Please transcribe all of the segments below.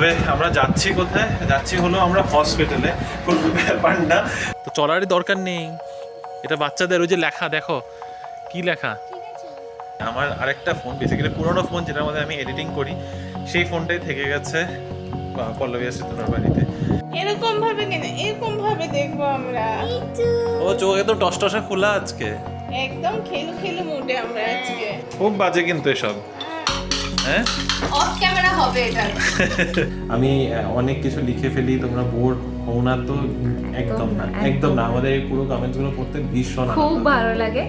তবে আমরা যাচ্ছি কোথায়? যাচ্ছি হলো আমরা হসপিটালে, কোনো ব্যাপার না। তো চলারই দরকার নেই, এটা বাচ্চাদের। ওই যে লেখা দেখো, কি লেখা। আমার আরেকটা ফোন, বেসিক্যালি পুরোনো ফোন যেটার মধ্যে আমি এডিটিং করি, সেই ফোনটাই থেকে গেছে পল্লবী আসছে তোমার বাড়িতে। এরকম ভাবে কেন, এরকম ভাবে দেখবো আমরা। ও চোখ একদম টসটসে খোলা আজকে, একদম খেলু খেলু মুডে আমরা আজকে। খুব বাজে কিন্তু এসব। হ্যাঁ, অফ ক্যামেরা হবে এটা। আমি অনেক কিছু লিখে ফেলি, তোমরা বোর হও না তো? একদম না, একদম না। আমাদের এই পুরো কমেন্টসগুলো পড়তে ভীষণ খুব ভালো লাগে।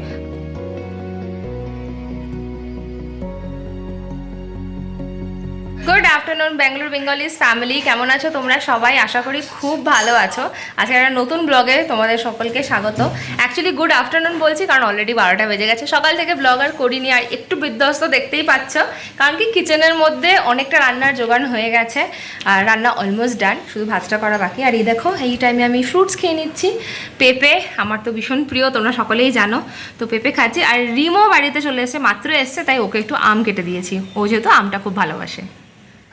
Good afternoon Bangalore Bengalis family, কেমন আছো তোমরা সবাই? আশা করি খুব ভালো আছো। আজকে একটা নতুন ব্লগে তোমাদের সকলকে স্বাগত। অ্যাকচুয়ালি গুড আফটারনুন বলছি কারণ অলরেডি 12টা বেজে গেছে। সকাল থেকে ব্লগ আর করিনি, আর একটু বিধ্বস্ত দেখতেই পাচ্ছ, কারণ কি কিচেনের মধ্যে অনেকটা রান্নার জোগান হয়ে গেছে আর রান্না অলমোস্ট ডান, শুধু ভাতটা করা বাকি। আর এই দেখো, এই টাইমে আমি ফ্রুটস খেয়ে নিচ্ছি। পেঁপে আমার তো ভীষণ প্রিয়, তোমরা সকলেই জানো, তো পেঁপে খাচ্ছি। আর রিমো বাড়িতে চলে এসেছে, মাত্র এসছে, তাই ওকে একটু আম কেটে দিয়েছি, ও যেহেতু আমটা খুব ভালোবাসে।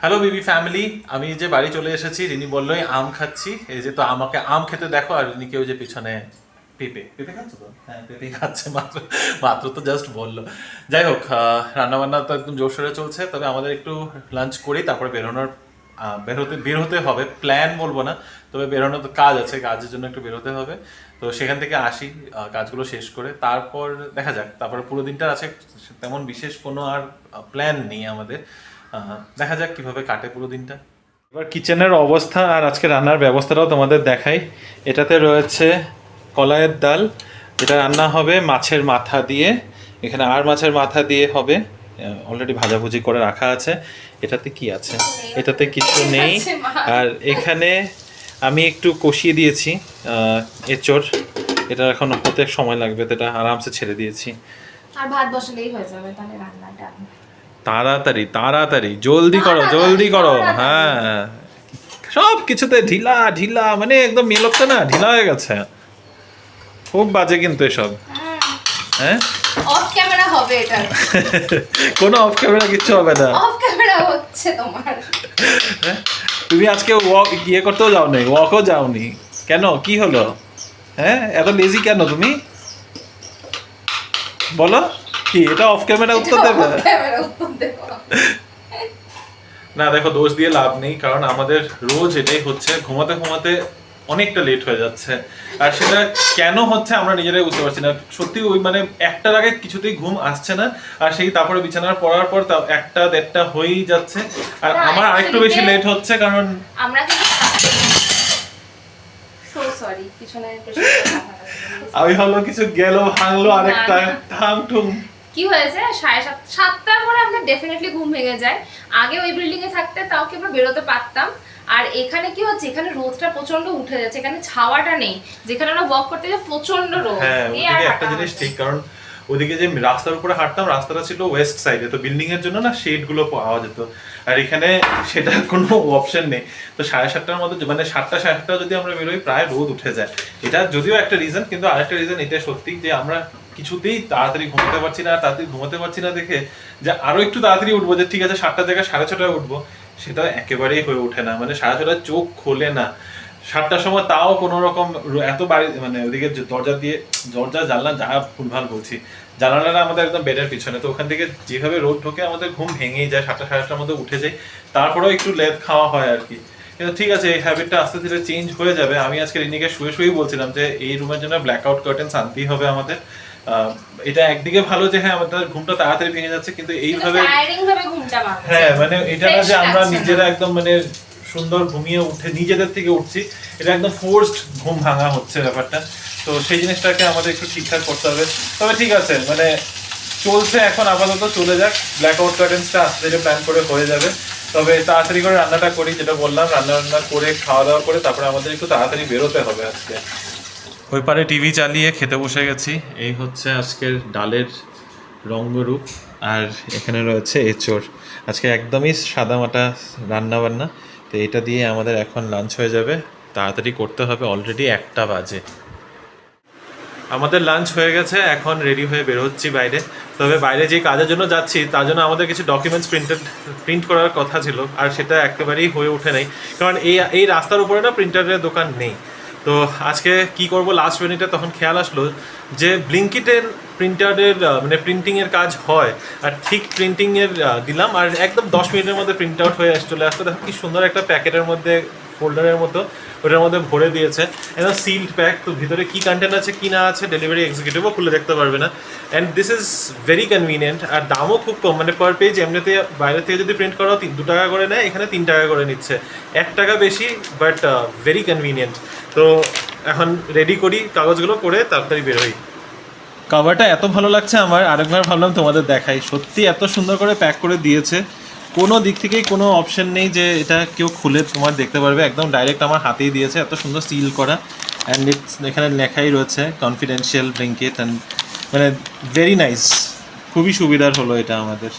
হ্যালো বিবি ফ্যামিলি, আমি যে বাড়ি চলে এসেছি, রিনি বললোই আম খাচ্ছি। এই যে, তো আমাকে আম খেতে দেখো, আর রিনিকে ওই যে পিছনে পেঁপে পেঁপে খাচ্ছে তো। হ্যাঁ, পেঁপে খাচ্ছে, মাত্র মাত্র তো জাস্ট বললো। যাই হোক, রান্নাবান্না তো একদম জোরসোরে চলছে। তবে আমাদের একটু লাঞ্চ করেই তারপরে বের হতে হবে। প্ল্যান বলবো না, তবে বেরোনোর তো কাজ আছে, কাজের জন্য একটু বেরোতে হবে। তো সেখান থেকে আসি, কাজগুলো শেষ করে তারপর দেখা যাক। তারপরে পুরো দিনটা আছে, তেমন বিশেষ কোনো আর প্ল্যান নেই আমাদের। দেখা যাক কিভাবে কাটে পুরো দিনটা। এবার কিচেনের অবস্থা আর আজকে রান্নার ব্যবস্থাটাও তোমাদের দেখাই। এটাতে রয়েছে কলাইয়ের ডাল, এটা রান্না হবে মাছের মাথা দিয়ে। এখানে আর মাছের মাথা দিয়ে হবে, অলরেডি ভাজাভুজি করে রাখা আছে। এটাতে কি আছে? এটাতে কিছু নেই। আর এখানে আমি একটু কষিয়ে দিয়েছি এঁচোড়, এটা এখন হতে সময় লাগবে, তো এটা আরামসে ছেড়ে দিয়েছি। আর ভাত বসালেই হয়ে যাবে তাহলে রান্নাটা। তাড়াতাড়ি তাড়াতাড়ি, জলদি করো জলদি করো। হ্যাঁ, সব কিছুতে ঢিলা ঢিলা, মানে একদম মেলচ্ছে না, ঢিলা হয়ে গেছে। খুব বাজে কিন্তু এসব। হ্যাঁ, অফ ক্যামেরা হবে এটা। কোনো অফ ক্যামেরা কিচ্ছু হবে না। অফ ক্যামেরা হচ্ছে তোমার। তুমি আজকে ওয়াক ইয়ে করতেও যাওনি, ওয়াকও যাওনি কেন? কি হলো? হ্যাঁ, এত লেজি কেন তুমি? বলো কি, এটা অফ ক্যামেরা উত্তর দেবে? ক্যামেরা উত্তর দেব না দেখো, দোষ দিয়ে লাভ নেই, কারণ আমাদের রোজ এটাই হচ্ছে, ঘুমাতে ঘুমাতে অনেকটা লেট হয়ে যাচ্ছে। আর সেটা কেন হচ্ছে আমরা নিজেরাই বুঝতে পারছি না। সত্যি ওই মানে একটার আগে কিছুতেই ঘুম আসছে না, আর সেই তারপরে বিছানার পড়ার পর তা একটা দেড়টা হয়েই যাচ্ছে। আর আমার আরেকটু বেশি লেট হচ্ছে, কারণ আমরা কিন্তু সো সরি পিছনে আমি হলো কিছু গেল ভাঙলো, আরেকটা ঠাং ঠুং। কি হয়েছে, 7:30-7টার পরে আমাদের ডেফিনেটলি ঘুম ভেঙে যায়। আগে ওই বিল্ডিং এ থাকতে তাও কি আমরা বেরোতে পারতাম। আর এখানে কি হচ্ছে, এখানে রোদটা প্রচন্ড উঠে যাচ্ছে, এখানে ছাওয়াটা নেই, যেখানে আমরা ওয়াক করতে যাই প্রচন্ড রোদ। হ্যাঁ, ওদিকে একটা জিনিস ঠিক, কারণ ওদিকে যে রাস্তার উপরে হাঁটতাম, রাস্তাটা ছিল ওয়েস্ট সাইডে, তো বিল্ডিং এর জন্য না শেড গুলো পাওয়া যেত। আর এখানে সেটা কোনো অপশন নেই। তো 7:30টার মধ্যে, মানে 7টা 7:30 যদি আমরা বেরোই, প্রায় রোদ উঠে যায়। এটা যদিও একটা রিজন, কিন্তু আরেকটা রিজন এটা সত্যি যে আমরা কিছুতেই তাড়াতাড়ি ঘুমাতে পারছি না। তাড়াতাড়ি ঘুমাতে পারছি না দেখে যে আরো একটু তাড়াতাড়ি উঠবো, যে ঠিক আছে 7টার জায়গায় 6:30টায় উঠবো, সেটা একেবারেই হয়ে ওঠে না। মানে 6:30টায় চোখ খোলে না। 7টার সময় তাও কোনো রকম এত বাড়ি, মানে ওদিকে দরজা জানলা যা ভুলভাল বলছি, জানালাটা আমাদের একদম বেডের পিছনে, তো ওখান থেকে যেভাবে রোদ ঢোকে আমাদের ঘুম ভেঙেই যায়। 7টা 7:30টার মধ্যে উঠে যাই, তারপরেও একটু লেট খাওয়া হয় আর কি। কিন্তু ঠিক আছে, এই হ্যাবিটটা আস্তে ধীরে চেঞ্জ হয়ে যাবে। আমি আজকে রিনিকে শুয়েই বলছিলাম যে এই রুমের জন্য ব্ল্যাক আউট কার্টেন্স আনতেই হবে আমাদের। এটা একদিকে ভালো যে হ্যাঁ আমাদের ঘুমটা তাড়াতাড়ি ভেঙে যাচ্ছে, কিন্তু এইভাবে হ্যাঁ, মানে এটা না যে আমরা নিজেরা একদম মানে সুন্দর ঘুমিয়ে উঠে নিজেদের থেকে উঠছি, এটা একদম ফোর্সড ঘুম ভাঙা হচ্ছে ব্যাপারটা। তো সেই জিনিসটাকে আমাদের একটু ঠিকঠাক করতে হবে। তবে ঠিক আছে, মানে চলছে এখন, আপাতত চলে যাক। ব্ল্যাক আউট কার্টেন্সটা আস্তে ধীরে প্ল্যান করে হয়ে যাবে। তবে তাড়াতাড়ি করে রান্নাটা করি, যেটা বললাম, রান্না করে খাওয়া দাওয়া করে তারপরে আমাদের একটু তাড়াতাড়ি বেরোতে হবে আজকে। ওই পারে টিভি চালিয়ে খেতে বসে গেছি। এই হচ্ছে আজকের ডালের রঙ্গরূপ, আর এখানে রয়েছে এঁচোড়। আজকে একদমই সাদামাটা রান্না বান্না, তো এটা দিয়ে আমাদের এখন লাঞ্চ হয়ে যাবে। তাড়াতাড়ি করতে হবে, অলরেডি 1টা বাজে। আমাদের লাঞ্চ হয়ে গেছে, এখন রেডি হয়ে বের হচ্ছি বাইরে। তবে বাইরে যে কাজের জন্য যাচ্ছি তার জন্য আমাদের কিছু ডকুমেন্টস প্রিন্ট করার কথা ছিল, আর সেটা একেবারেই হয়ে ওঠে নাই, কারণ এই রাস্তার উপরে না প্রিন্টারের দোকান নেই। তো আজকে কি করব লাস্ট মিনিটে তখন খেয়াল আসলো যে ব্লিঙ্কিটের প্রিন্টারের মানে প্রিন্টিংয়ের কাজ হয়, আর ঠিক প্রিন্টিংয়ের দিলাম আর একদম 10 মিনিটের মধ্যে প্রিন্ট আউট হয়ে চলে আসতো। দেখো কি সুন্দর একটা প্যাকেটের মধ্যে, ফোল্ডারের মতো ওটার মধ্যে ভরে দিয়েছে, একদম সিলড প্যাক। তো ভিতরে কী কন্টেন্ট আছে কি না আছে ডেলিভারি এক্সিকিউটিভও খুলে দেখতে পারবে না। And this is very convenient, আর দামও খুব কম, মানে পার পেজ এমনিতে বাইরে থেকে যদি প্রিন্ট করাও 2 টাকা করে নেয়, এখানে 3 টাকা করে নিচ্ছে, 1 টাকা বেশি, বাট ভেরি কনভিনিয়েন্ট। তো এখন রেডি করি কাগজগুলো, করে তাড়াতাড়ি বেরোই। কভারটা এত ভালো লাগছে আমার, আরেকবার ভাবলাম তোমাদের দেখাই। সত্যি এত সুন্দর করে প্যাক করে দিয়েছে, কোনো দিক থেকেই কোনো অপশন নেই যে এটা কেউ খুলে তোমার দেখতে পারবে, একদম ডাইরেক্ট আমার হাতেই দিয়েছে, এত সুন্দর সিল করা। অ্যান্ড এখানে লেখাই রয়েছে কনফিডেন্সিয়াল ব্লিঙ্কিট, অ্যান্ড মানে ভেরি নাইস, খুবই সুবিধার হলো এটা আমাদের।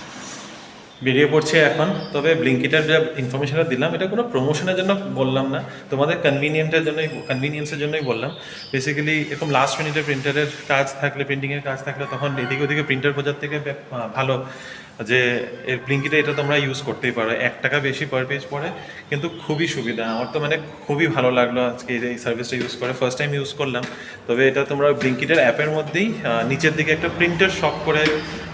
বেরিয়ে পড়ছে এখন। তবে ব্লিঙ্কিটের যে ইনফরমেশনটা দিলাম এটা কোনো প্রমোশনের জন্য বললাম না, তোমাদের কনভিনিয়েন্সের জন্যই বললাম। বেসিক্যালি এরকম লাস্ট মিনিটে প্রিন্টারের কাজ থাকলে, প্রিন্টিংয়ের কাজ থাকলে, তখন এদিকে ওদিকে প্রিন্টার খোঁজার থেকে ভালো যে এর ব্লিঙ্কিটে এটা তোমরা ইউজ করতেই পারো। 1 টাকা বেশি পার পেজ পড়ে, কিন্তু খুবই সুবিধা। আমার তো মানে খুবই ভালো লাগলো আজকে এই সার্ভিসটা ইউজ করে, ফার্স্ট টাইম ইউজ করলাম। তবে এটা তোমরা ব্লিঙ্কিটের অ্যাপের মধ্যেই নিচের দিকে একটা প্রিন্টার শপ করে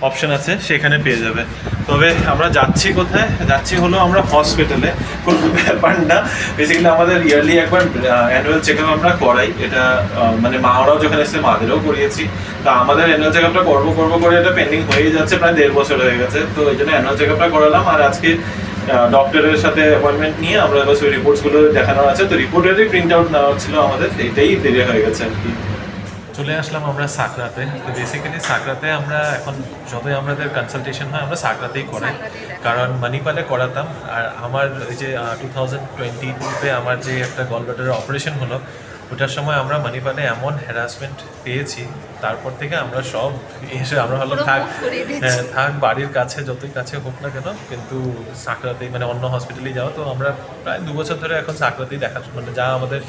অপশন আছে, সেখানে পেয়ে যাবে। তবে আমরা যাচ্ছি কোথায়? যাচ্ছি হলো আমরা হসপিটালে। কোনো ব্যাপার না, বেসিক্যালি আমাদের ইয়ারলি একবার অ্যানুয়াল চেক আপ আমরা করাই। এটা মানে মারাও যখন এসে মাদেরও করিয়েছি। তো আমাদের অ্যানুয়াল চেক আপটা করবো করে এটা পেন্ডিং হয়ে যাচ্ছে, প্রায় 1.5 বছর হয়ে গেছে। তো এই জন্য অ্যানুয়াল চেক আপটা করালাম, আর আজকে ডক্টরের সাথে অ্যাপয়েন্টমেন্ট নিয়ে আমরা এবার ওই রিপোর্টসগুলো দেখানোর আছে। তো রিপোর্টেরই প্রিন্ট আউট নেওয়া ছিল আমাদের, এটাই দেরি হয়ে গেছে আর কি। চলে আসলাম আমরা সাকরাতে। তো বেসিক্যালি সাকরাতে আমরা এখন যতই আমাদের কনসালটেশন হয় আমরা সাকরাতেই করাই, কারণ মানিপালে করাতাম। আর আমার ওই যে 2022-তে আমার যে একটা গলব্লাডারের অপারেশন হলো, ওটার সময় আমরা মানিপালে এমন হ্যারাসমেন্ট পেয়েছি, তারপর থেকে আমরা সব এসে আমরা হলো থাক বাড়ির কাছে, যতই কাছে হোক না কেন, কিন্তু সাকরাতেই মানে অন্য হসপিটালেই যাওয়া। তো আমরা প্রায় 2 বছর ধরে এখন সাকরাতেই দেখা, মানে যা আমাদের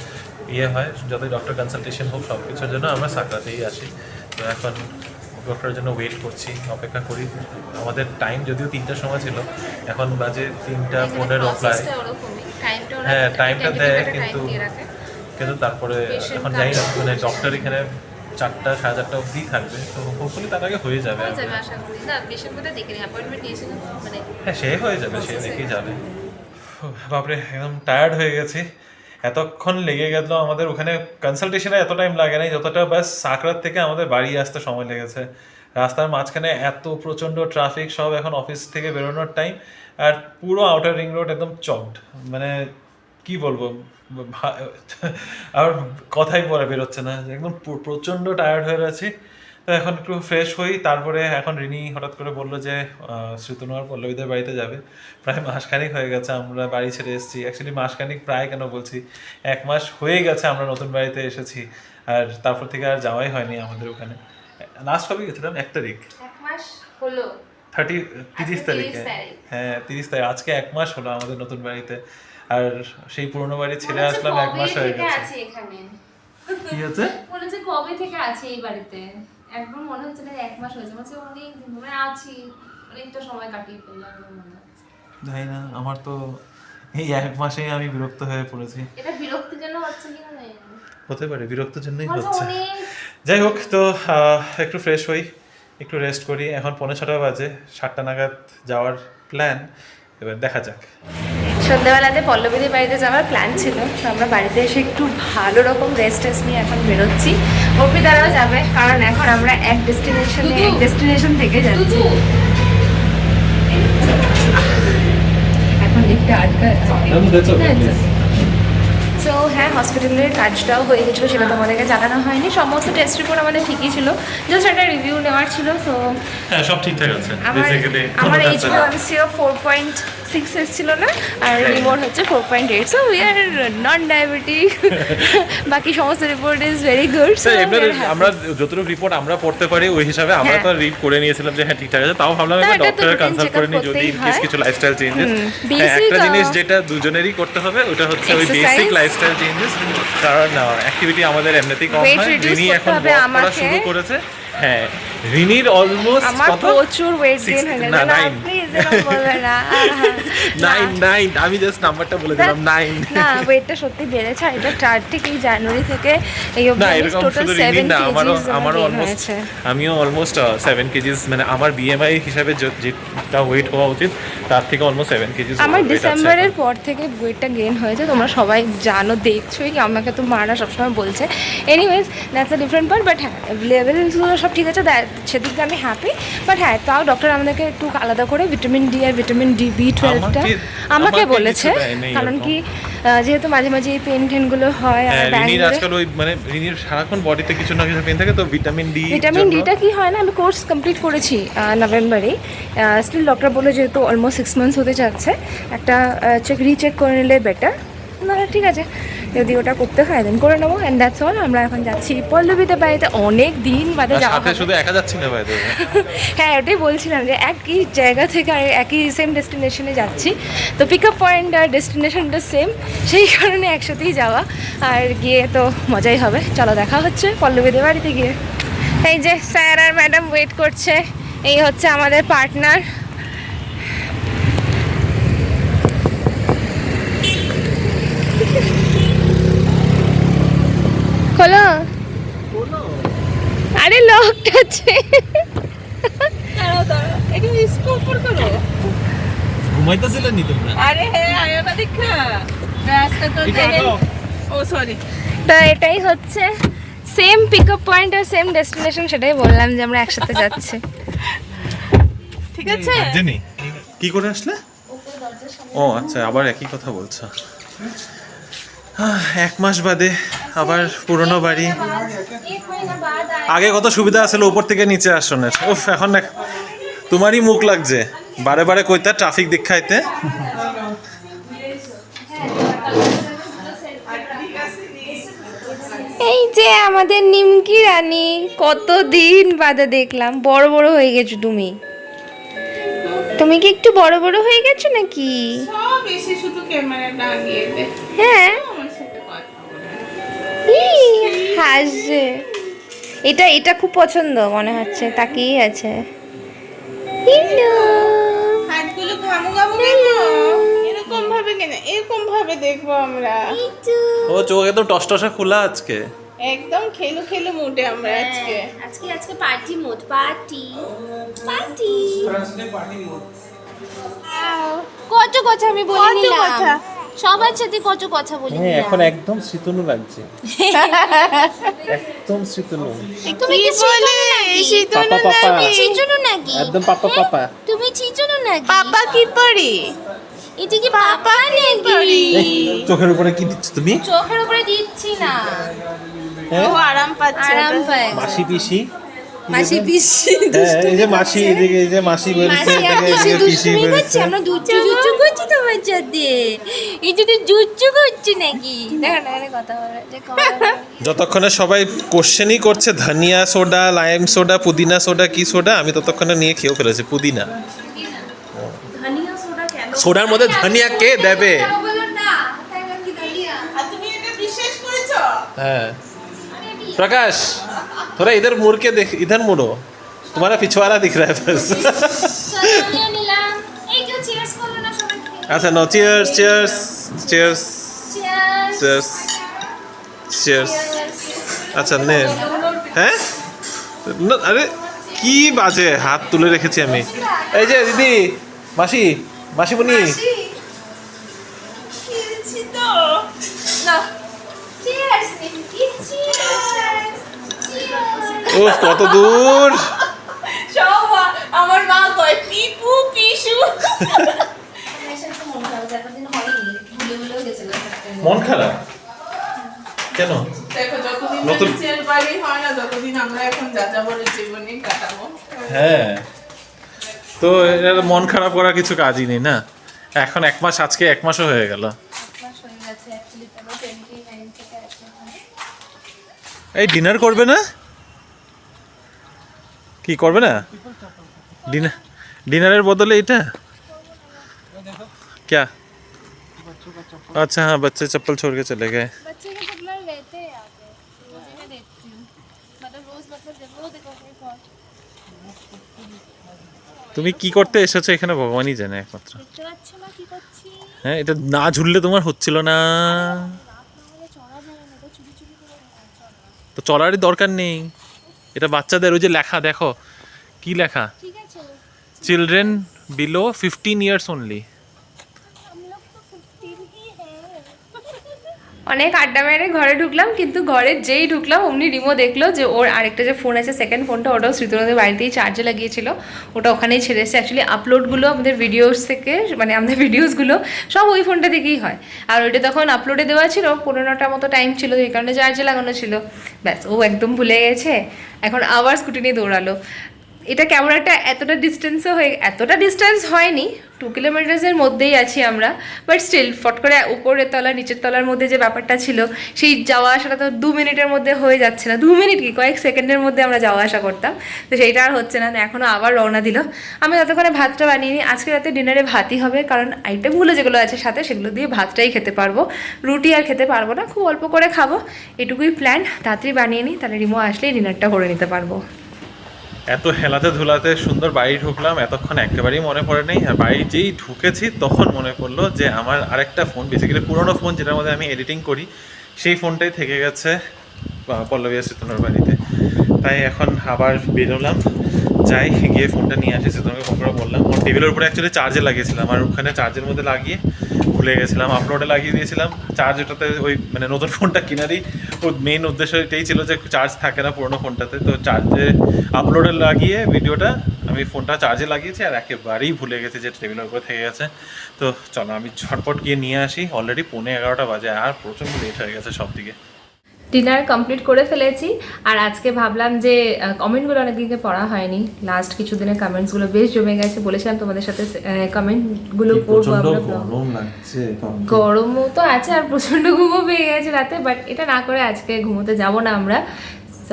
হয়, যতই ডক্টর কনসালটেশন হোক সব কিছুর জন্য আমরা সাকরাতেই আসি। তো এখন ডক্টরের জন্য ওয়েট করছি, অপেক্ষা করি। আমাদের টাইম যদিও 3টার সময় ছিল, এখন বাজে 3:15 প্রায়। হ্যাঁ, টাইমটা দেয়, কিন্তু তারপরে এখন যাই না, মানে ডক্টর এখানে 4টা 4:30 অবধি থাকবে। তো হোপফুলি তার আগে হয়ে যাবে। হ্যাঁ, সে হয়ে যাবে, সে দেখেই যাবে। বাপরে, একদম টায়ার্ড হয়ে গেছি। এতক্ষণ লেগে গেল আমাদের ওখানে কনসালটেশনে, এত টাইম লাগে নাই যতটা ব্যাস সাকরাত থেকে আমাদের বাড়ি আসতে সময় লেগেছে। রাস্তার মাঝখানে এত প্রচণ্ড ট্রাফিক, সব এখন অফিস থেকে বেরোনোর টাইম, আর পুরো আউটার রিং রোড একদম চকড, মানে কি বলবো, আর কথাই পরে বেরোচ্ছে না, একদম প্রচণ্ড টায়ার্ড হয়ে রয়েছি। তো এখন একটু ফ্রেশ হই, তারপরে এখন রিনি হঠাৎ করে বললো যে শ্রীতনু আর পল্লবীদের বাড়িতে যাবে। প্রায় মাসখানিক হয়ে গেছে আমরা বাড়ি ছেড়ে এসেছি। অ্যাকচুয়ালি মাসখানিক প্রায় কেন বলছি, 1 মাস হয়ে গেছে আমরা নতুন বাড়িতে এসেছি, আর তারপর থেকে আর যাওয়াই হয়নি আমাদের ওখানে। লাস্ট কবে গেছিলাম? 1 তারিখ, 1 মাস হলো, 30 তারিখে। হ্যাঁ, 30 তারিখ, আজকে 1 মাস হলো আমাদের নতুন বাড়িতে। আর সেই পুরনো বাড়ি ছেড়ে আসলাম 1 মাস হয়ে গেছে। কি হচ্ছে? বলেছে কবে থেকে আছে এই বাড়িতে, একদম মনে হচ্ছে না 1 মাস হয়েছে, মানে অনেক দিন ধরে আছি, অনেকটা সময় কাটিয়ে ফেললাম মনে হচ্ছে। তাই না? আমার তো এই 1 মাসেই আমি বিরক্ত হয়ে পড়েছি। এটা বিরক্তির জন্য হচ্ছে কি মানে হতে পারে, বিরক্তের জন্যই হচ্ছে। যাই হোক, তো একটু ফ্রেশ হই, একটু রেস্ট করি। এখন 6:45 বাজে, 7টা নাগাদ যাওয়ার প্ল্যান, এবার দেখা যাক। সন্ধ্যাবেলাতে পল্লবীদের বাড়িতে যাওয়ার প্ল্যান ছিল, তো আমরা বাড়িতে এসে একটু ভালো রকম রেস্ট নিয়ে এখন বেরোচ্ছি। অর্পিতারাও যাবে, কারণ এখন আমরা এক ডেস্টিনেশন থেকে যাচ্ছি। এখন লিফটে আটকা আছে। সো হ্যাঁ, হসপিটালের কাজটাও হয়ে গেছিলো, সেটা তোমাদেরকে জানানো হয়নি। সমস্ত টেস্ট রিপোর্ট আমাদের ঠিকই ছিল, জাস্ট একটা রিভিউ নেওয়ার ছিল। তো হ্যাঁ, সব ঠিকঠাক আছে। আমার HbA1c 4.6 6 এসেছিল না, আর রিমোট হচ্ছে 4.8, so we are non diabetic. বাকি সমস্ত report is very good. So আমরা যতটুকু রিপোর্ট আমরা পড়তে পারি ওই হিসাবে আমরা তো রিড করে নিয়েছিলাম যে হ্যাঁ ঠিকঠাক আছে, তাও ভাবলাম একবার ডক্টরের কনসাল্ট করে নিই যদি ইনকেস কিছু লাইফস্টাইল চেঞ্জেস। একটা জিনিস যেটা দুজনেরই করতে হবে ওটা হচ্ছে ওই বেসিক লাইফস্টাইল চেঞ্জেস, কারণ অ্যাক্টিভিটি আমাদের এমনিতেই কম হয়। রিনি এখন ওয়াক করা শুরু করেছে। হ্যাঁ, রিনির অলমোস্ট আমার কত প্রচুর ওয়েট গেইন হয়ে গেছে। না প্লিজ এরকম বলবে না। 9 আমি জাস্ট নাম্বারটা বলে দিলাম 9। না ওয়েটটা সত্যি বেড়েছে, আর এটা স্টার্ট থেকে এই জানুয়ারি থেকে এই না অবধি এরকম টোটাল শুধু 7 রিনি না, কেজিস আমারও অলমোস্ট, আমিও অলমোস্ট 7 কেজিস, মানে আমার বিএমআই হিসাবে যেটা ওয়েট হওয়া উচিত তার থেকে অলমোস্ট 7 কেজিস আমার ডিসেম্বরের পর থেকে ওয়েটটা গেইন হয়েছে। তোমরা সবাই জানো, দেখছোই, আমাকে তো মারা সবসময় বলছে। Anyways that's a different part, but হ্যাঁ লেভেলগুলো সব ঠিক আছে, সেদিকে আমি হ্যাপি। বাট হ্যাঁ, তাও ডক্টর আমাদেরকে একটু আলাদা করে ভিটামিন ডি আর ভিটামিন ডি B12টা আমাকে বলেছে, কারণ কি যেহেতু মাঝে মাঝে এই পেন টেনগুলো হয়। আর রিনির আজকাল ওই মানে রিনির সারাক্ষণ বডিতে কিছু না কিছু পেন থাকে, তো ভিটামিন ডিটা কি হয় না, আমি কোর্স কমপ্লিট করেছি নভেম্বরে। স্টিল ডক্টর বলে যেহেতু অলমোস্ট 6 মান্থস হতে যাচ্ছে, একটা রিচেক করে নিলে বেটার। না ঠিক আছে, যদি ওটা করতে হয় দেন করে নেবো। And that's all. আমরা এখন যাচ্ছি পল্লবীতে বাড়িতে, অনেক দিন বাদে যাওয়া সাথে শুধু একা যাচ্ছি না ভাই। হ্যাঁ ওটাই বলছিলাম যে একই জায়গা থেকে আর একই সেম ডেস্টিনেশনে যাচ্ছি, তো পিক আপ পয়েন্ট আর ডেস্টিনেশনটা সেম, সেই কারণে একসাথেই যাওয়া। আর গিয়ে তো মজাই হবে। চলো দেখা হচ্ছে পল্লবীদের বাড়িতে গিয়ে। এই যে স্যার আর ম্যাডাম ওয়েট করছে, এই হচ্ছে আমাদের পার্টনার। খোলো, আরে লকটা আছে। ঘুমাইতেছিলেন নি তোমরা? আরে হ্যাঁ আয়ো না দেখা রাস্তা তো ও সরি। তো এটাই হচ্ছে সেম পিক আপ পয়েন্ট আর সেম ডেস্টিনেশন, সেটাই বললাম যে আমরা একসাথে যাচ্ছি। ঠিক আছে। জানি কি করে আসলে? ও আচ্ছা, আবার একই কথা বলছো। 1 মাস বাদে আবার পুরনো বাড়ি। আগে কত সুবিধা আছিল উপর থেকে নিচে আসনের। উফ, এখন তোমারই মুখ লাগছে বারে বারে কইতা ট্রাফিক দেখাইতে। এই যে আমাদের নিমকি রানী, কতদিন বাদে দেখলাম। বড় বড় হয়ে গেছো তুমি। তুমি কি একটু বড় বড় হয়ে গেছো নাকি? সব এসে শুধু ক্যামেরাটা আগিয়ে দে। হ্যাঁ আমার সাথে কথা বলে। হাসছে। এটা খুব পছন্দ মনে হচ্ছে, তাকিয়ে আছে। হাতগুলো ঘামু ঘামু কেন? এরকম ভাবে কেন? এরকম ভাবে দেখবো আমরা। ও চোখ একদম টসটসা খোলা আজকে। একদম খেলু খেলু মুডে আমরা আজকে। আজকে পার্টি মোড, পার্টি পার্টি। কত কথা আমি বলে নিলাম, সবার সাথে কত কথা বলি। হ্যাঁ এখন একদম শীতনু লাগছে। একদম শীতনু। তুমি কি বলে শীতলু পাপা নাকি? চিচুনো নাকি? একদম পাপা পাপা। তুমি চিচুনো নাকি? পাপা কি পড়ি? এটা কি পাপা নাকি? চোখের উপরে কি দিচ্ছ তুমি? চোখের উপরে দিচ্ছি না, ও আরাম পাচ্ছে। আরাম পায়। মাসি পিসি। মাসি পিসি হ্যাঁ এই যে মাসি, এদিকে এই যে মাসি বেরোচ্ছে, এদিকে পিসি বেরোচ্ছে। আমরা দুচ্চু জুচ্চু করছি তোমার সাথে। এই যদি জুচ্চু করছি নাকি? দেখো না এখানে কথা বলে যে যতক্ষণে সবাই কোশ্চেনই করছে ধনিয়া সোডা, লাইম সোডা, পুদিনা সোডা, কি সোডা, আমি ততক্ষণে নিয়ে খেয়েও ফেলেছি পুদিনা। ধনিয়া সোডা কেন? সোডার মধ্যে ধনিয়া কে দেবে? বলো না, তাই নাকি ধনিয়া? আর তুমি এটা বিশ্বাস করেছো? हाँ प्रकाश थोड़ा इधर मुड़ के देख, इधर मुड़ो, तुम्हारा पिछवाड़ा दिख रहा है बस। ধনিয়া নিলাম। এই কেউ চিয়ার্স করলো না সবাইকে? अच्छा no cheers cheers cheers cheers cheers cheers। আচ্ছা নে হ্যাঁ না, আরে কি বাজে হাত তুলে রেখেছি আমি। এই যে দিদি, মাসি, মাসিমণি। খেয়েছি তো। না চিয়ার্স নিকি, চিয়ার্স ও কত দূর। সব আমার মা কয় পিপু পিসু। মন খারাপ কেন? দেখো যতদিন নতুন- নিচের বাড়ি হয় না ততদিন আমরা এখন যাযাবরের জীবনে কাটাবো। হ্যাঁ তো এর মন খারাপ করার কিছু কাজই নেই না। এখন 1 মাস, আজকে 1 মাসও হয়ে গেল। এই ডিনার করবে না? কি করবে না? ডিনারের বদলে এটা क्या? अच्छा हाँ, बच्चे चप्पल छोड़ के चले गए। बच्चे के चप्पल रहते हैं यहाँ पे, रोज ही मैं देखती हूँ, मतलब रोज मतलब जब वो देखो अपनी फोन তুমি কি করতে এসেছো এখানে ভগবানই জানে একমাত্র। দেখতে পাচ্ছ না কি করছি? হ্যাঁ, এটা না ঝুললে তোমার হচ্ছিল না। রাত না হলে চড়া যাবে না, এটা চুরি চুরি করে চড়া। তো চলারই দরকার নেই, এটা বাচ্চাদের। ওই যে লেখা দেখো, কি লেখা, ঠিক আছে, চিলড্রেন বিলো 15 ইয়ার্স অনলি। हम लोग तो 15 ही हैं। অনেক আড্ডা মেরে ঘরে ঢুকলাম, কিন্তু ঘরে যেই ঢুকলাম অমনি রিমো দেখলো যে ওর আরেকটা যে ফোন আছে, সেকেন্ড ফোনটা, ওটাও স্মৃতিনদের বাড়িতেই চার্জে লাগিয়েছিল, ওটা ওখানেই ছেড়ে এসেছে। অ্যাকচুয়ালি আপলোডগুলো আমাদের ভিডিওস থেকে, মানে আমাদের ভিডিওসগুলো সব ওই ফোনটা থেকেই হয়, আর ওইটা তখন আপলোডে দেওয়া ছিল, 15টার মতো টাইম ছিল, এই কারণে চার্জে লাগানো ছিল। ব্যাস, ও একদম ভুলে গেছে, এখন আবার স্কুটি নিয়ে দৌড়ালো। এটা ক্যামেরাটা এতটা ডিস্টেন্স হয়নি, 2 কিলোমিটার্সের মধ্যেই আছি আমরা, বাট স্টিল ফট করে উপরের তলা নিচের তলার মধ্যে যে ব্যাপারটা ছিল, সেই যাওয়া আসাটা তো 2 মিনিটের মধ্যে হয়ে যাচ্ছে না, 2 মিনিট কি, কয়েক সেকেন্ডের মধ্যে আমরা যাওয়া আসা করতাম, তো সেইটা আর হচ্ছে না। এখনও আবার রওনা দিল। আমি ততক্ষণে ভাতটা বানিয়ে নিই, আজকে রাতে ডিনারে ভাতই হবে, কারণ আইটেমগুলো যেগুলো আছে সাথে সেগুলো দিয়ে ভাতটাই খেতে পারবো, রুটি আর খেতে পারবো না, খুব অল্প করে খাবো, এটুকুই প্ল্যান। তাড়াতাড়ি বানিয়ে নিই, তাহলে রিমো আসলেই ডিনারটা করে নিতে পারবো। এত হেলাতে ধুলাতে সুন্দর বাড়ি ঢুকলাম, এতক্ষণ একেবারেই মনে পড়ে নেই। আর বাড়ি যেই ঢুকেছি তখন মনে পড়লো যে আমার আরেকটা ফোন, বেসিক্যালি পুরোনো ফোন যেটার মধ্যে আমি এডিটিং করি, সেই ফোনটাই থেকে গেছে পল্লবী আর চেতনার বাড়িতে। তাই এখন আবার বেরোলাম, যাই গিয়ে ফোনটা নিয়ে আসি। চেতনাকে ফোন করে বললাম, ওর টেবিলের উপরে অ্যাকচুয়ালি চার্জে লাগিয়েছিলাম, আর ওখানে চার্জের মধ্যে লাগিয়ে ভুলে গেছিলাম, আপলোডে লাগিয়ে দিয়েছিলাম চার্জ। ওটাতে ওই মানে নতুন ফোনটা কেনারই ওর মেইন উদ্দেশ্য এটাই ছিল যে চার্জ থাকে না পুরোনো ফোনটাতে, তো চার্জে আপলোডে লাগিয়ে ভিডিওটা আমি ফোনটা চার্জে লাগিয়েছি, আর একেবারেই ভুলে গেছি যে টেবিলের উপরে থেকে গেছে। তো চলো আমি ঝটপট গিয়ে নিয়ে আসি, অলরেডি 11:15 বাজে, আর প্রচণ্ড লেট হয়ে গেছে সব দিকে। ডিনার কমপ্লিট করে ফেলেছি, আর আজকে ভাবলাম যে কমেন্টগুলো অনেকদিনকে পড়া হয়নি, লাস্ট কিছুদিনের কমেন্টসগুলো বেশ জমে গেছে, বলেছিলাম তোমাদের সাথে কমেন্টগুলো পড়বো আমরা। গরমও তো আছে আর প্রচণ্ড ঘুমও পেয়ে গেছে রাতে, বাট এটা না করে আজকে ঘুমোতে যাব না আমরা।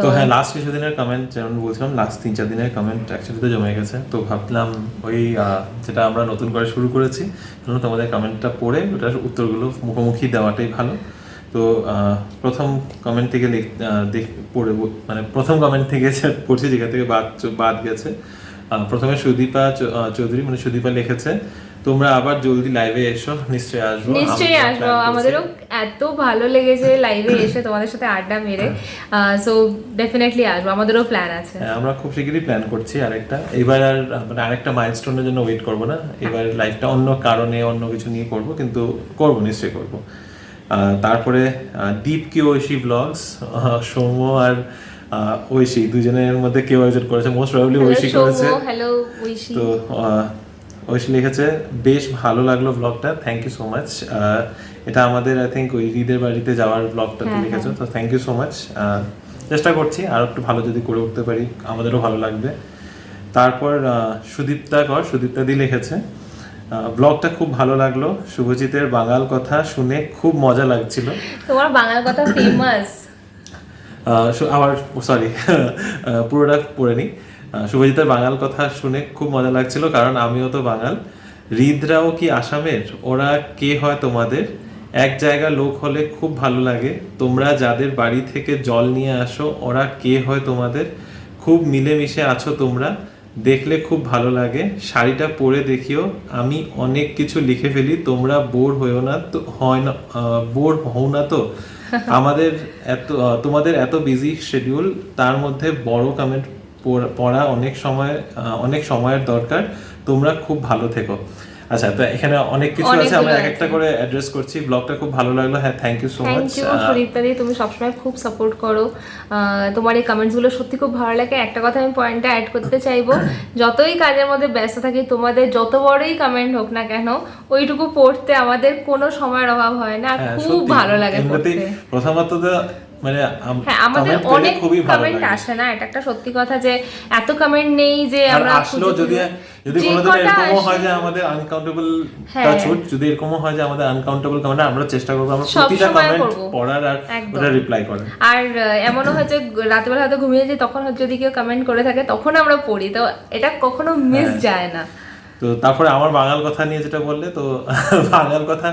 তো হ্যাঁ, লাস্ট কিছুদিনের কমেন্ট যেমন বলছিলাম, লাস্ট 3-4 দিনের কমেন্ট অ্যাকচুয়ালি তো জমে গেছে, তো ভাবলাম ওই যেটা আমরা নতুন করে শুরু করেছি, তোমাদের কমেন্টটা পড়ে ওটার উত্তরগুলো মুখোমুখি দেওয়াটাই ভালো। তো প্রথম কমেন্ট থেকে পড়ে, মানে প্রথম কমেন্ট থেকে পড়ছি যেখান থেকে বাদ গেছে। প্রথমে সুদীপা চৌধুরী, মানে সুদীপা লিখেছে, তোমরা আবার জলদি লাইভে এসো, নিশ্চয়ই আসবো, আমাদেরও এত ভালো লেগেছে লাইভে এসে তোমাদের সাথে আড্ডা মেরে, সো ডেফিনেটলি আসবো, আমাদেরও প্ল্যান আছে। আমরা খুব শীঘ্রই প্ল্যান করছি আরেকটা, এবার আর মানে আরেকটা মাইলস্টোনের জন্য ওয়েট করবো না, এবার লাইভটা অন্য কারণে অন্য কিছু নিয়ে করবো, কিন্তু করবো, নিশ্চয়ই করবো। তারপরে দীপ কি ঐশী ব্লগস, সৌম্য আর ঐশী দুজনের মধ্যে কেউ একজন করেছে, মোস্ট প্রবাবলি ঐশী করেছে। হ্যালো ঐশী। তো ঐশী লিখেছে, বেশ ভালো লাগলো ব্লগটা, থ্যাংক ইউ সো মাচ। এটা আমাদের আই থিঙ্ক ওই ঈদের বাড়িতে যাওয়ার ব্লগটা লিখেছো, তো থ্যাংক ইউ সো মাচ। চেষ্টা করছি আর একটু ভালো যদি করে উঠতে পারি, আমাদেরও ভালো লাগবে। তারপর সুদীপ্তা দি লিখেছে, ব্লগটা খুব ভালো লাগলো, শুভজিতের বাঙাল কথা শুনে খুব মজা লাগছিল। তোমার বাঙাল কথা ফেমাস। আবার সরি, পুরোটা পড়ে নি। শুভজিতের বাঙাল কথা শুনে খুব মজা লাগছিল, কারণ আমিও তো বাঙাল। হৃদরাও কি আসামের? ওরা কে হয় তোমাদের? এক জায়গা লোক হলে খুব ভালো লাগে। তোমরা যাদের বাড়ি থেকে জল নিয়ে আসো, ওরা কে হয় তোমাদের? খুব মিলেমিশে আছো তোমরা, দেখলে খুব ভালো লাগে। শাড়িটা পরে দেখিও, আমি অনেক কিছু লিখে ফেলি, তোমরা বোর হও না তো? তোমাদের এত বিজি শিডিউল, তার মধ্যে বড় কমেন্ট পড়া অনেক সময়ের দরকার। তোমরা খুব ভালো থেকো। আচ্ছা, তো এখানে অনেক কিছু আছে, আমরা এক একটা করে অ্যাড্রেস করছি। ব্লগটা খুব ভালো লাগলো, হ্যাঁ thank you so much. Sudipta di, তুমি সবসময় খুব সাপোর্ট করো, তোমার এই কমেন্টসগুলো সত্যি খুব ভালো লাগে। একটা কথা আমি পয়েন্টটা অ্যাড করতে চাইবো, যতই কাজের মধ্যে ব্যস্ত থাকি, তোমাদের যত বড়ই কমেন্ট হোক না কেন, ওইটুকু পড়তে আমাদের কোনো সময়ের অভাব হয় না, খুব ভালো লাগে পড়তে। প্রথমত তো মানে হ্যাঁ আমাদের comment পেলে অনেক খুবই ভালো কমেন্ট লাগে। আসে না, এটা একটা সত্যি কথা যে এত কমেন্ট নেই যে আর আমরা আসলেও যদি যে কোনোদিন কটা এরকমও আসে, হয় যে আমাদের আনকাউন্টেবল হ্যাঁ। টাচউড, যদি এরকমও হয় যে আমাদের আনকাউন্টেবল কমেন্ট, আমরা চেষ্টা করবো আমরা সব প্রতিটা সময় কমেন্ট করবো। পড়ার আর একদম। ওটা রিপ্লাই করার। আর এমনও হয়েছে রাতেবেলা হয়তো ঘুমিয়ে যাই, তখন যদি কেউ কমেন্ট করে থাকে তখন আমরা পড়ি, তো এটা কখনো মিস হ্যাঁ। যায় না। তো তারপরে আমার বাঙাল কথা নিয়ে যেটা বললে, তো বাঙাল কথা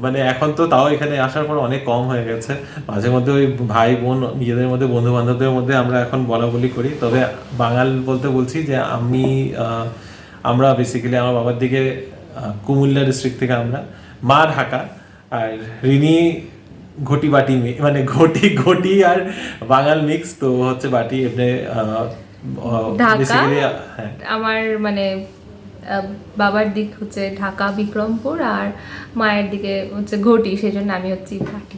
মানে এখন তো তাও এখানে আসার পর অনেক কম হয়ে গেছে। মাঝে মধ্যে ওই ভাই বোন নিজেদের মধ্যে, বন্ধু বান্ধবদের মধ্যে আমরা এখন বলা বলি করি। তবে বাঙাল বলতে বলছি যে আমরা বেসিক্যালি আমার বাবার দিকে কুমিল্লা ডিস্ট্রিক্ট থেকে, আমরা মা ঢাকা, আর রিনি ঘটি বাটি মানে ঘটি আর বাঙাল মিক্স, তো হচ্ছে বাটি এমনি ঢাকা। বেসিক্যালি হ্যাঁ। আমার মানে বাবার দিক হচ্ছে ঢাকা বিক্রমপুর, আর মায়ের দিকে হচ্ছে ঘটি, সেই জন্য আমি হচ্ছি বাটি।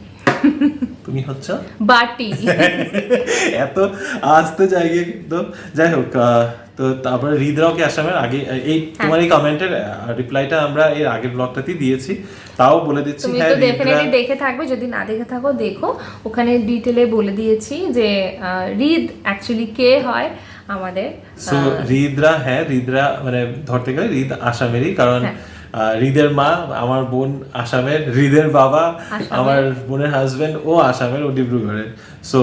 তুমি হচ্ছে বাটি। এত আসতে জায়গায় তো যাই হোক। তো তারপরে হৃদরাও কি আসামের আগে, এই তোমার এই কমেন্টের রিপ্লাইটা আমরা এর আগের ব্লগটাতেই দিয়েছি, তাও বলে দিচ্ছি। তুমি হ্যাঁ তো ডেফিনেটলি দেখে থাকবে, যদি না দেখে থাকো দেখো, ওখানে ডিটেলে বলে দিয়েছি যে হৃদ অ্যাকচুয়ালি কে হয় আমাদের। সো হৃদরা, হ্যাঁ হৃদরা মানে ধরতে গেলে হৃদ আসামেরই, কারণ হৃদের মা আমার বোন আসামের, হৃদের বাবা আমার বোনের হাজবেন্ড ও আসামের, ও ডিব্রুগড়ের। সো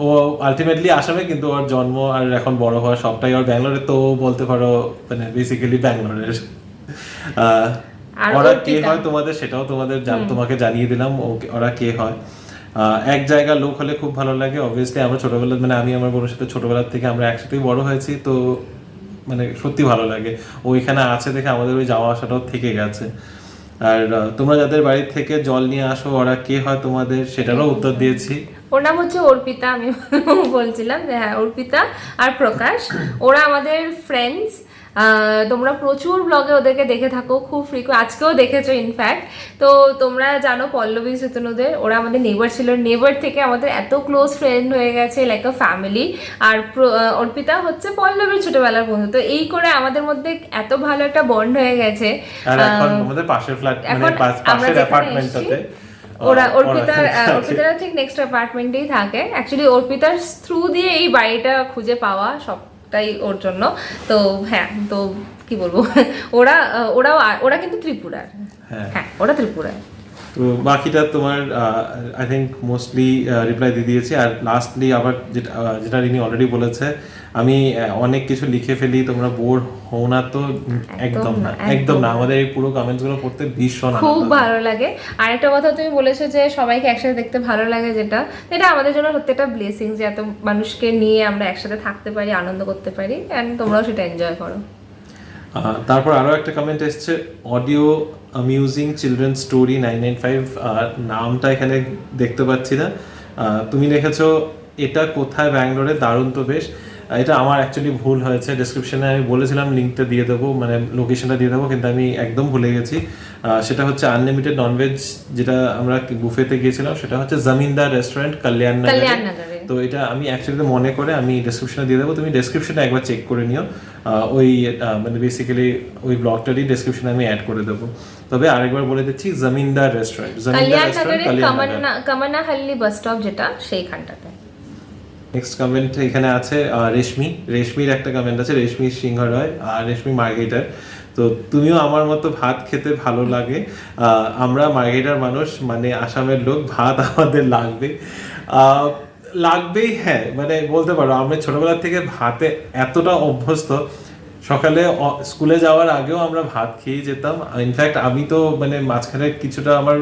ও আলটিমেটলি আসামে, কিন্তু ওর জন্ম আর এখন বড় হওয়া সবটাই ওর ব্যাঙ্গালোরে, তো বলতে পারো মানে বেসিক্যালি ব্যাঙ্গালোরের। ওরা কে হয় তোমাদের সেটাও তোমাকে জানিয়ে দিলাম, ওরা কে হয়। এক জায়গার লোক হলে খুব ভালো লাগে। অবভিয়াসলি আমরা ছোটবেলা, মানে আমি আমার বোনের সাথে ছোটবেলার থেকে আমরা একসাথেই বড় হয়েছি, তো মানে সত্যি ভালো লাগে ও এখানে আছে দেখে, আমাদের ওই যাওয়া আসাটাও থেকে গেছে। আর তোমরা যাদের বাড়ি থেকে জল নিয়ে আসো, ওরা কে হয় তোমাদের সেটারও উত্তর দিয়েছি। ওর নাম হচ্ছে অর্পিতা, আমি বলছিলাম যে হ্যাঁ অর্পিতা আর প্রকাশ, ওরা আমাদের ফ্রেন্ডস। তোমরা প্রচুর ব্লগে ওদেরকে দেখে থাকো, খুব আজকেও দেখেছো ইনফ্যাক্ট। তো তোমরা জানো পল্লবী সুতনুদের, ওরা আমাদের নেবার ছিল, নেবার থেকে আমাদের এত ক্লোজ ফ্রেন্ড হয়ে গেছে, লাইক আ ফ্যামিলি। আর অর্পিতা হচ্ছে পল্লবীর ছোটবেলার বন্ধু, তো এই করে আমাদের মধ্যে এত ভালো একটা বন্ড হয়ে গেছে। আর এখন আমাদের পাশের ফ্ল্যাট, মানে পাশের অ্যাপার্টমেন্টটাতে অর্পিতারা ঠিক নেক্সট অ্যাপার্টমেন্টেই থাকে। অ্যাকচুয়ালি অর্পিতার থ্রু দিয়ে এই বাড়িটা খুঁজে পাওয়া সবটাই ওর জন্য। তো হ্যাঁ, তো কি বলবো, ওরা কিন্তু ত্রিপুরার। হ্যাঁ ওরা ত্রিপুরার। তো বাকিটা তোমার আই থিঙ্ক মোস্টলি রিপ্লাই দিয়ে দিয়েছি। আর লাস্টলি আবার যেটা রিনি অলরেডি বলেছে, আমি অনেক কিছু লিখে ফেলি, তোমরা বোর হও না তো? একদম না, একদম না। আমাদের এই পুরো কমেন্টস গুলো পড়তে ভীষণ খুব ভালো লাগে। আর একটা কথা তুমি বলেছো যে সবাইকে একসাথে দেখতে ভালো লাগে, যেটা এটা আমাদের জন্য সত্যি একটা ব্লেসিং যে এত মানুষকে নিয়ে আমরা একসাথে থাকতে পারি, আনন্দ করতে পারি, এন্ড তোমরাও সেটা এনজয় করো। তারপর আরো একটা কমেন্ট এসছে, অডিও অ্যামিউজিং চিলড্রেন স্টোরি 995, নামটা এখানে দেখতে পাচ্ছি না। তুমি লিখেছো এটা কোথায় ব্যাঙ্গালোরে, দারুণ তো বেশ। এটা আমার অ্যাকচুয়ালি ভুল হয়েছে, ডেসক্রিপশনে আমি বলেছিলাম লিঙ্কটা দিয়ে দেবো, মানে লোকেশনটা দিয়ে দেবো, কিন্তু আমি একদম ভুলে গেছি। সেটা হচ্ছে আনলিমিটেড ননভেজ, যেটা আমরা বুফেতে গিয়েছিলাম, সেটা হচ্ছে জমিনদার রেস্টুরেন্ট, কল্যাণ নগরে। তো এটা আমি অ্যাকচুয়ালি মনে করে আমি ডেসক্রিপশনে দিয়ে দেবো, তুমি ডেসক্রিপশনে একবার চেক করে নিও। ওই মানে বেসিক্যালি ওই ব্লগটারই ডেসক্রিপশনে আমি অ্যাড করে দেবো। তবে আরেকবার বলে দিচ্ছি, জমিনদার রেস্টুরেন্ট, কামানাহাল্লি বাস স্টপ, যেটা সেইখানটাতে। নেক্সট কমেন্ট এখানে আছে রেশমির একটা কমেন্ট আছে, রেশমি সিংহ রয় আর রেশমি মার্গেটার। তো তুমিও আমার মতো ভাত খেতে ভালো লাগে, আমরা মার্গেটার মানুষ, মানে আসামের লোক, ভাত আমাদের লাগবেই। হ্যাঁ মানে বলতে পারো আমরা ছোটবেলা থেকে ভাতে এতটা অভ্যস্ত, সকালে স্কুলে যাওয়ার আগেও আমরা ভাত খেয়ে যেতাম। ইনফ্যাক্ট আমি তো মানে মাঝখানে কিছুটা আমার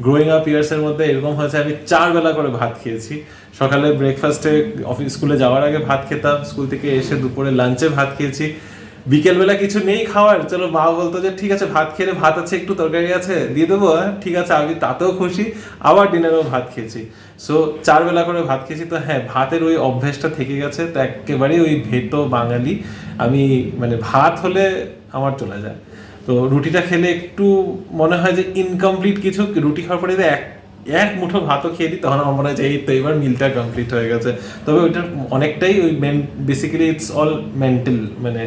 গ্রোয়িং আপ ইয়ার্সের মধ্যে এরকম হয়েছে, আমি 4 বেলা করে ভাত খেয়েছি। সকালে ব্রেকফাস্টে, স্কুলে যাওয়ার আগে ভাত খেতাম, স্কুল থেকে এসে দুপুরে লাঞ্চে ভাত খেয়েছি, বিকেলবেলা কিছু নেই খাওয়ার, চলো মা বলতো যে ঠিক আছে ভাত খেলে, ভাত আছে একটু তরকারি আছে দিয়ে দেবো, ঠিক আছে, আমি তাতেও খুশি। আবার ডিনারেও ভাত খেয়েছি, সো 4 বেলা করে ভাত খেয়েছি। তো হ্যাঁ, ভাতের ওই অভ্যেসটা থেকে গেছে, তো একেবারেই ওই ভেতো বাঙালি আমি, মানে ভাত হলে আমার চলে যায়। তো রুটিটা খেলে একটু মনে হয় যে ইনকমপ্লিট কিছু, রুটি খাওয়ার পরে এক মুঠো ভাতও খেয়ে দিই, তখন আমার মনে হয় যে এই তো এবার মিলটা কমপ্লিট হয়ে গেছে। তবে ওইটার অনেকটাই ওই বেসিক্যালি ইটস অল মেন্টাল, মানে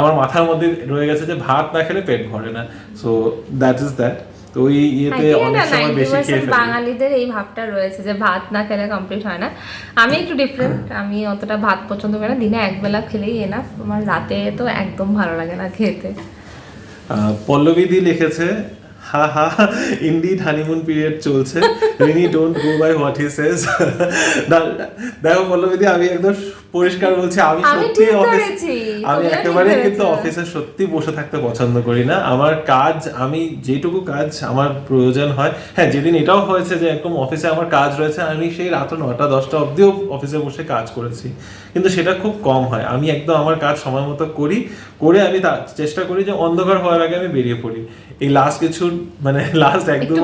আমার মাথার মধ্যে রয়ে গেছে যে ভাত না খেলে পেট ভরে না। So that is that. তো ওই ইয়েতে অনেক সময় বেশি খেয়ে ফেলি। বাঙালিদের এই ভাবটা রয়েছে যে ভাত না খেলে কমপ্লিট হয় না। আমি একটু ডিফারেন্ট, আমি অতটা ভাত পছন্দ করি না, দিনে একবেলা খেলেই এনাফ। আমার রাতে তো একদম ভালো লাগে না খেতে। পল্লবীদি লিখেছে, হা হা ইন্ডিড হানিমুন পিরিয়ড চলছে, Rini don't go by what he says. দেখো পল্লবীদি, আমি একদম পরিষ্কার বলছি, আমি সত্যি আমি একেবারে কিন্তু অফিসে সত্যি বসে থাকতে পছন্দ করি না। আমার কাজ, আমি যেটুকু কাজ আমার প্রয়োজন হয়, হ্যাঁ যেদিন এটাও হয়েছে যে এরকম অফিসে আমার কাজ রয়েছে, আমি সেই রাত 9টা 10টা অবধিও অফিসে বসে কাজ করেছি, কিন্তু সেটা খুব কম হয়। আমি একদম আমার কাজ সময় মতো করে আমি চেষ্টা করি যে অন্ধকার হওয়ার আগে আমি বেরিয়ে পড়ি। এই লাস্ট কিছু মানে লাস্ট 1-2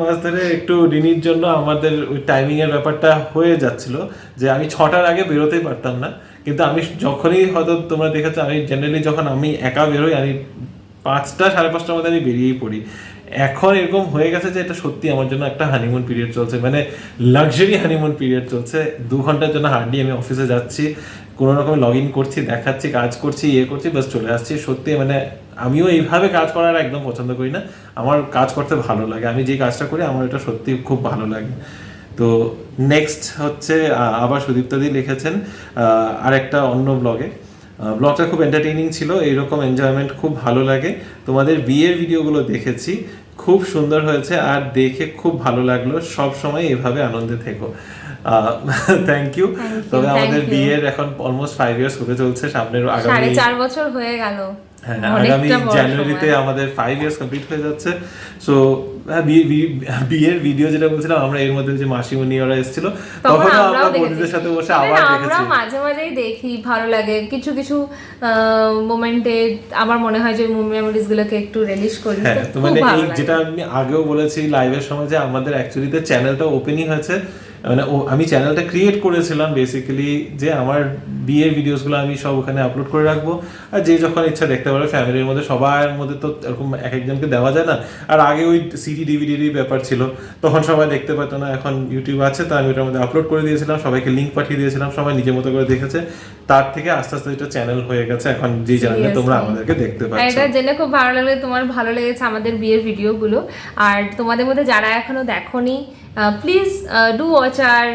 মাস ধরে একটু রিনির জন্য আমাদের ওই টাইমিং এর ব্যাপারটা হয়ে যাচ্ছিল যে আমি 6টার আগে বেরোতেই পারতাম না। কিন্তু আমি যখনই হয়তো তোমরা দেখেছো, আমি জেনারেলি যখন আমি একা বেরোই, আমি 5টা 5:30টার মধ্যে আমি বেরিয়েই পড়ি। এখন এরকম হয়ে গেছে যে এটা সত্যি আমার জন্য একটা হানিমুন পিরিয়ড চলছে, মানে লাক্সারি হানিমুন পিরিয়ড চলছে। 2 ঘন্টার জন্য হার্ডলি আমি অফিসে যাচ্ছি, কোনো রকম লগ ইন করছি, দেখাচ্ছি, কাজ করছি, করছি, বাস চলে আসছি। সত্যি মানে আমিও এইভাবে কাজ করার একদম পছন্দ করি না, আমার কাজ করতে ভালো লাগে, আমি যে কাজটা করি আমার এটা সত্যি খুব ভালো লাগে। তো নেক্সট হচ্ছে আবার সুদীপ্তাদি লিখেছেন আরেকটা অন্য ব্লগটা খুব এন্টারটেইনিং ছিল, এইরকম এনজয়মেন্ট খুব ভালো লাগে। তোমাদের বিয়ের ভিডিওগুলো দেখেছি, খুব সুন্দর হয়েছে আর দেখে খুব ভালো লাগলো, সব সময় এভাবে আনন্দে থেকো। Thank you. তবে আমাদের বিয়ের এখন অলমোস্ট 5 ইয়ার্স হতে চলছে, সামনের আগামী 4.5 বছর হয়ে গেল। হ্যাঁ, আগামী জানুয়ারিতে আমাদের 5 ইয়ার্স কমপ্লিট হয়ে যাচ্ছে। সো বিয়ের ভিডিও যেটা বলছিলাম, আমরা এর মধ্যে যে মাসিমণি ওরা এসেছিল, তখন আমরা বন্ধুদের সাথে বসে আবার দেখেছি। আমরা মাঝে মাঝেই দেখি, ভালো লাগে কিছু কিছু মোমেন্টে। আমার মনে হয় যে মেমোরিজ গুলোকে একটু রিলিজ করি। হ্যাঁ, তো মানে এই যেটা আমি আগেও বলেছি লাইভের সময়, যে আমাদের অ্যাকচুয়ালিতে চ্যানেলটা ওপেনই হয়েছে, মানে আমি চ্যানেলটা ক্রিয়েট করেছিলাম বেসিক্যালি যে আমার বিয়ের ভিডিওসগুলো আমি সব ওখানে আপলোড করে রাখবো, আর যে যখন ইচ্ছা দেখতে পারে। ফ্যামিলির মধ্যে সবার মধ্যে তো এরকম একজনকে দেওয়া যায় না। আর আগে ওই সিডি ডিভিডির ব্যাপার ছিল, তখন সবাই দেখতে পেতো না। এখন ইউটিউব আছে, তো আমি ওটার মধ্যে আপলোড করে দিয়েছিলাম, সবাইকে লিঙ্ক পাঠিয়ে দিয়েছিলাম, সবাই নিজের মতো করে দেখেছে। তার থেকে আস্তে আস্তে এটা চ্যানেল হয়ে গেছে এখন, যে চ্যানেলে তোমরা আমাদেরকে দেখতে পাচ্ছ। এটা জেনে খুব ভালো লাগলো, তোমার ভালো লেগেছে আমাদের বিয়ের ভিডিওগুলো। আর তোমাদের মধ্যে যারা এখনো দেখোনি, please do watch our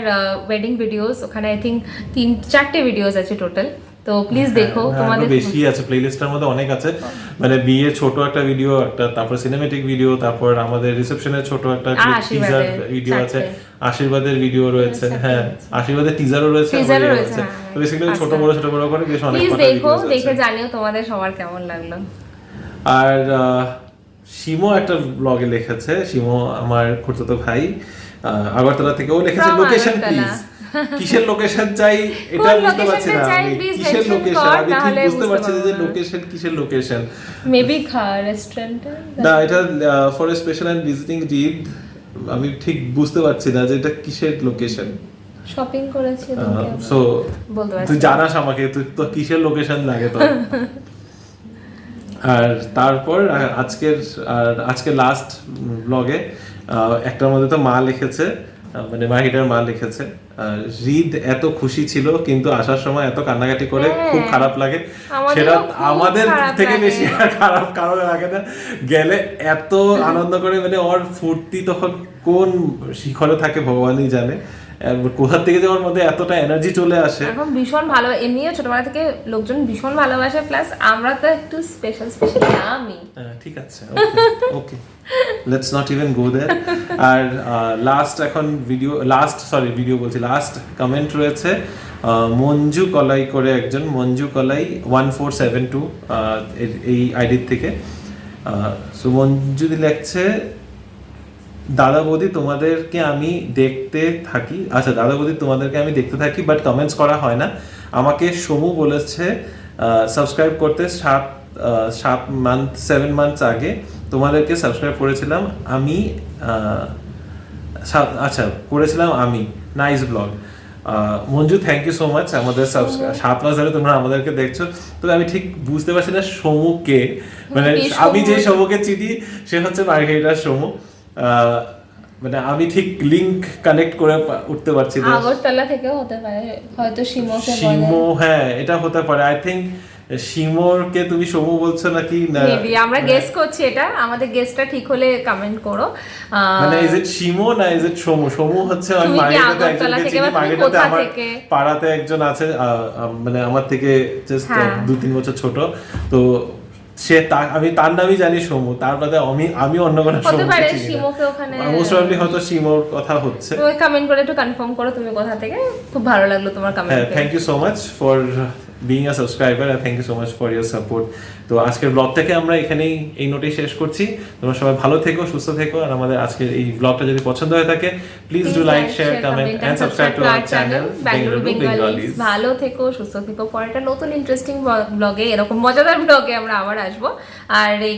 wedding videos. ওখানে আই থিঙ্ক 3-4টে ভিডিওস আছে টোটাল, তো প্লিজ দেখো। তোমাদের বেশি আছে, প্লেলিস্টের মধ্যে অনেক আছে, মানে বিয়ের ছোট একটা ভিডিও, একটা তারপর সিনেমেটিক ভিডিও, তারপর আমাদের রিসেপশনের ছোট একটা টিজার ভিডিও আছে, আশীর্বাদের ভিডিও রয়েছে, হ্যাঁ আশীর্বাদের টিজারও রয়েছে। তো বেসিক্যালি ছোট বড় করে বেশ অনেক প্লিজ দেখো, দেখে জানিও তোমাদের সবার কেমন লাগলো। আর শিমো একটা ব্লগে লিখেছে, শিমো আমার খুড়তুতো ভাই, আগরতলা থেকে, ও লিখেছে লোকেশন প্লিজ। কিসের লোকেশন চাই এটা বুঝতে পারছি না আমি, কিসের লোকেশন আমি ঠিক বুঝতে পারছি না যে লোকেশন কিসের লোকেশন। মেবি রেস্টুরেন্ট না, এটা for a special and visiting did, আমি ঠিক বুঝতে পারছি না যে এটা কিসের লোকেশন। শপিং করেছি সো তুই জানাস আমাকে, তুই তো কিসের লোকেশন লাগে তো। আর তারপর আজকে লাস্ট ব্লগে একটার মধ্যে তো মা লিখেছে, মানে মাহিটার মা লিখেছে, রিদ এত খুশি ছিল কিন্তু আসার সময় এত কান্নাকাটি করে, খুব খারাপ লাগে। সেটা আমাদের থেকে বেশি খারাপ কারণ লাগে না, গেলে এত আনন্দ করে, মানে ওর ফুর্তি তখন কোন শিখরে থাকে ভগবানই জানে, কোথা থেকে যে ওর মধ্যে এতটা এনার্জি চলে আসে। এখন ভীষণ ভালো, এমনিও ছোটবেলা থেকে লোকজন ভীষণ ভালোবাসে, প্লাস আমরা তো একটু স্পেশাল আমি। ঠিক আছে, okay let's not even go there. আর লাস্ট কমেন্ট রয়েছে মঞ্জু কলাই করে একজন, মঞ্জু কলাই 1472 এই আইডির থেকে। সো মঞ্জু লিখছে, দাদা বৌদি তোমাদেরকে আমি দেখতে থাকি, আচ্ছা দাদা বৌদি তোমাদেরকে আমি দেখতে থাকি, বাট কমেন্টস করা হয় না। আমাকে সমু বলেছে সাবস্ক্রাইব করতে 7 মান্থস আগে, তোমাদেরকে সাবস্ক্রাইব করেছিলাম আমি, করেছিলাম আমি, nice blog. Manju thank you so much, আমাদের 7 মাস ধরে তোমরা আমাদেরকে দেখছো। তবে আমি ঠিক বুঝতে পারছি না সমুকে, মানে আমি যে সমুকে চিনি সে হচ্ছে মার্ঘেরিটার সমু, মানে আমি ঠিক লিংক কানেক্ট করে উঠতে পারছি না। আগরতলা থেকেও হতে পারে, হয়তো শিমো, হ্যাঁ এটা হতে পারে। আই থিংক শিমোরকে তুমি সমু বলছো নাকি না মেবি আমরা গেস করছি, এটা আমাদের গেসটা ঠিক হলে কমেন্ট করো। মানে ইজ ইট শিমো না ইজ ইট সমু? সমু হচ্ছে আমি তুমি কি মার্কেটে আগরতলা একজনকে থেকে চিনি, বা তুমি মার্কেটে কোথা আমার থেকে? পাড়াতে একজন আছে মানে আমার থেকে জাস্ট হ্যাঁ। 2-3 বছর ছোট, তো সে আমি তার নামই জানি সমু, তার বাদে আমি অন্য কোনো হতে সমুকে পারে চিনি না। শিমুকে ওখানে মোস্ট প্রবাবলি হয়তো শিমোর কথা হচ্ছে। তুমি কমেন্ট করে একটু কনফার্ম করো তুমি কোথা থেকে। খুব ভালো লাগলো তোমার হ্যাঁ, comment. Thank you so much for being a subscriber and thank you so much for your support. তো আজকের ব্লগ থেকে আমরা এখানেই এই নোটেই শেষ করছি। তোমরা সবাই ভালো থেকো, সুস্থ থেকো, আর আমাদের আজকের এই ব্লগটা যদি পছন্দ হয়ে থাকে please do like, share, comment and subscribe to our channel Bengaluru Bengalis. ভালো থেকো, সুস্থ থেকো। পরেরটা নতুন ইন্টারেস্টিং ব্লগে, এরকম মজাদার ব্লগে আমরা আবার আসবো। আর এই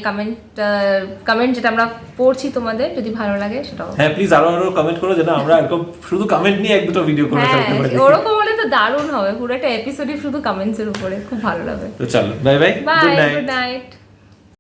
কমেন্ট যেটা আমরা পড়ছি তোমাদের যদি ভালো লাগে সেটাও, হ্যাঁ প্লিজ আরো কমেন্ট করো, যেন আমরা এরকম শুধু কমেন্ট নিয়ে 1-2 ভিডিও করে হ্যাঁ ফেলতে পারি। ওরকম হলে তো দারুণ হবে, পুরো একটা এপিসোডই শুধু কমেন্টস এর উপরে, খুব ভালো লাগবে। তো চলো, bye bye, bye, good night. Good night.